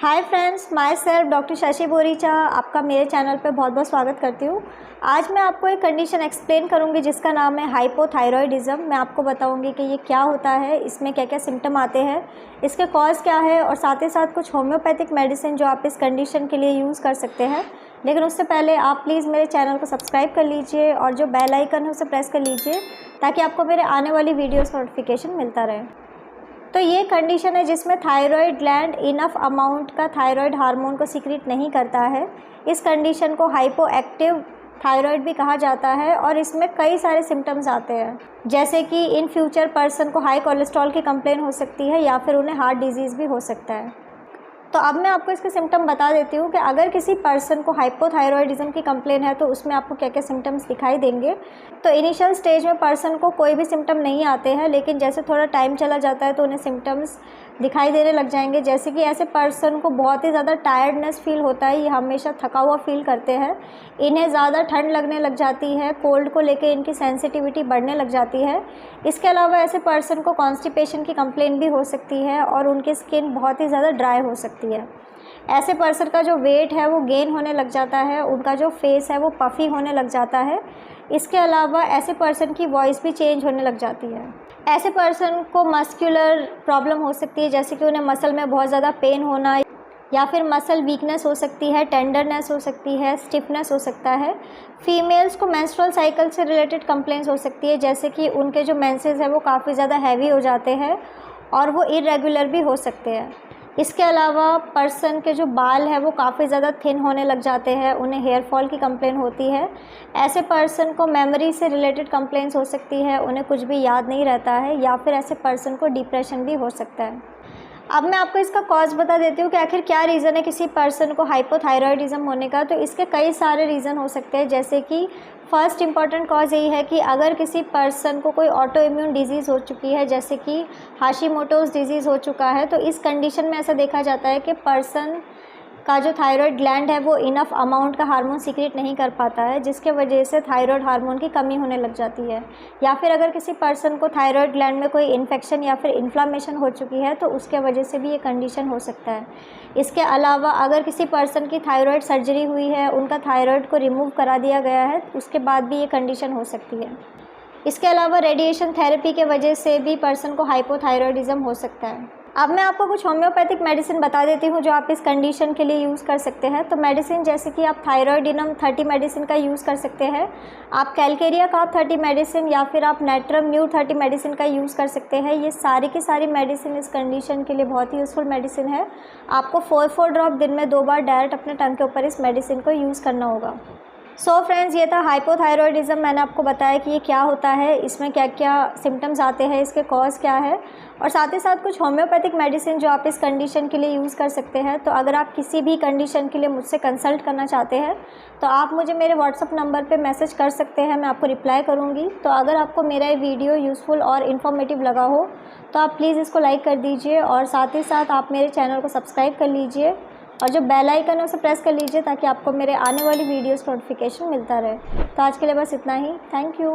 Hi friends, my self doctor Shashi Boricha आपका मेरे channel पे बहुत बहुत स्वागत करती हूँ। आज मैं आपको एक कंडीशन एक्सप्लेन करूँगी जिसका नाम है हाइपोथायरॉयडिज्म। मैं आपको बताऊँगी कि ये क्या होता है, इसमें क्या क्या सिम्टम आते हैं, इसके कॉज क्या है और साथ ही साथ कुछ होम्योपैथिक मेडिसिन जो आप इस कंडीशन के लिए यूज़ कर सकते हैं। लेकिन उससे पहले आप प्लीज़ मेरे चैनल को सब्सक्राइब कर लीजिए और जो बेल आइकन है उसे प्रेस कर लीजिए ताकि आपको मेरे आने वाली वीडियोज़ का नोटिफिकेशन मिलता रहे। तो ये कंडीशन है जिसमें थायराइड ग्लैंड इनफ अमाउंट का थायराइड हार्मोन को सीक्रेट नहीं करता है। इस कंडीशन को हाइपो एक्टिव थायराइड भी कहा जाता है और इसमें कई सारे सिम्टम्स आते हैं, जैसे कि इन फ्यूचर पर्सन को हाई कोलेस्ट्रॉल की कंप्लेन हो सकती है या फिर उन्हें हार्ट डिजीज़ भी हो सकता है। तो अब मैं आपको इसके सिम्टम बता देती हूँ कि अगर किसी पर्सन को हाइपोथायरॉयडिज्म की कंप्लेन है तो उसमें आपको क्या क्या सिम्टम्स दिखाई देंगे। तो इनिशियल स्टेज में पर्सन को कोई भी सिम्टम नहीं आते हैं, लेकिन जैसे थोड़ा टाइम चला जाता है तो उन्हें सिम्टम्स दिखाई देने लग जाएंगे। जैसे कि ऐसे पर्सन को बहुत ही ज़्यादा टायर्डनेस फील होता है, ये हमेशा थका हुआ फील करते हैं, इन्हें ज़्यादा ठंड लगने लग जाती है, कोल्ड को लेके इनकी सेंसिटिविटी बढ़ने लग जाती है। इसके अलावा ऐसे पर्सन को कॉन्स्टिपेशन की कंप्लेन भी हो सकती है और उनकी स्किन बहुत ही ज़्यादा ड्राई हो सकती है। ऐसे पर्सन का जो वेट है वो गेन होने लग जाता है, उनका जो फेस है वो पफ़ी होने लग जाता है। इसके अलावा ऐसे पर्सन की वॉइस भी चेंज होने लग जाती है। ऐसे पर्सन को मस्कुलर प्रॉब्लम हो सकती है, जैसे कि उन्हें मसल में बहुत ज़्यादा पेन होना या फिर मसल वीकनेस हो सकती है, टेंडरनेस हो सकती है, स्टिफनेस हो सकता है। फीमेल्स को मेंस्ट्रुअल साइकिल से रिलेटेड कंप्लेंट्स हो सकती है, जैसे कि उनके जो मेंसेस है वो काफ़ी ज़्यादा हैवी हो जाते हैं और वो इरेगुलर भी हो सकते हैं। इसके अलावा पर्सन के जो बाल है वो काफ़ी ज़्यादा थिन होने लग जाते हैं, उन्हें हेयर फॉल की कंप्लेन होती है। ऐसे पर्सन को मेमोरी से रिलेटेड कंप्लेंट्स हो सकती है, उन्हें कुछ भी याद नहीं रहता है, या फिर ऐसे पर्सन को डिप्रेशन भी हो सकता है। अब मैं आपको इसका कॉज बता देती हूँ कि आखिर क्या रीज़न है किसी पर्सन को हाइपोथायरॉयडिज्म होने का। तो इसके कई सारे रीज़न हो सकते हैं, जैसे कि फर्स्ट इंपॉर्टेंट कॉज यही है कि अगर किसी पर्सन को कोई ऑटो इम्यून डिजीज़ हो चुकी है, जैसे कि हाशिमोटोज़ डिजीज़ हो चुका है, तो इस कंडीशन में ऐसा देखा जाता है कि पर्सन का जो थायराइड ग्लैंड है वो इनफ अमाउंट का हार्मोन सीक्रेट नहीं कर पाता है, जिसके वजह से थायराइड हार्मोन की कमी होने लग जाती है। या फिर अगर किसी पर्सन को थायराइड ग्लैंड में कोई इन्फेक्शन या फिर इन्फ्लामेशन हो चुकी है तो उसके वजह से भी ये कंडीशन हो सकता है। इसके अलावा अगर किसी पर्सन की थायराइड सर्जरी हुई है, उनका थायराइड को रिमूव करा दिया गया है, उसके बाद भी ये कंडीशन हो सकती है। इसके अलावा रेडिएशन थेरेपी के वजह से भी पर्सन को हाइपोथायरॉयडिज्म हो सकता है। अब मैं आपको कुछ होम्योपैथिक मेडिसिन बता देती हूँ जो आप इस कंडीशन के लिए यूज़ कर सकते हैं। तो मेडिसिन जैसे कि आप थायरॉयडिनम 30 मेडिसिन का यूज़ कर सकते हैं, आप कैलकेरिया कार्ब 30 मेडिसिन या फिर आप नेट्रम न्यू 30 मेडिसिन का यूज़ कर सकते हैं। ये सारी की सारी मेडिसिन इस कंडीशन के लिए बहुत ही यूज़फुल मेडिसिन है। आपको 4 ड्रॉप दिन में 2 बार डायरेक्ट अपने टंग के ऊपर इस मेडिसिन को यूज़ करना होगा। सो फ्रेंड्स, ये था हाइपोथायरॉयडिज्म। मैंने आपको बताया कि ये क्या होता है, इसमें क्या क्या सिम्टम्स आते हैं, इसके कॉज क्या है, और साथ ही साथ कुछ होम्योपैथिक मेडिसिन जो आप इस कंडीशन के लिए यूज़ कर सकते हैं। तो अगर आप किसी भी कंडीशन के लिए मुझसे कंसल्ट करना चाहते हैं तो आप मुझे मेरे व्हाट्सअप नंबर पे मैसेज कर सकते हैं, मैं आपको रिप्लाई करूँगी। तो अगर आपको मेरा ये वीडियो यूज़फुल और इन्फॉर्मेटिव लगा हो तो आप प्लीज़ इसको लाइक कर दीजिए और साथ ही साथ आप मेरे चैनल को सब्सक्राइब कर लीजिए और जो बेल आइकन है उसे प्रेस कर लीजिए ताकि आपको मेरे आने वाली वीडियोज़ का नोटिफिकेशन मिलता रहे। तो आज के लिए बस इतना ही। Thank you.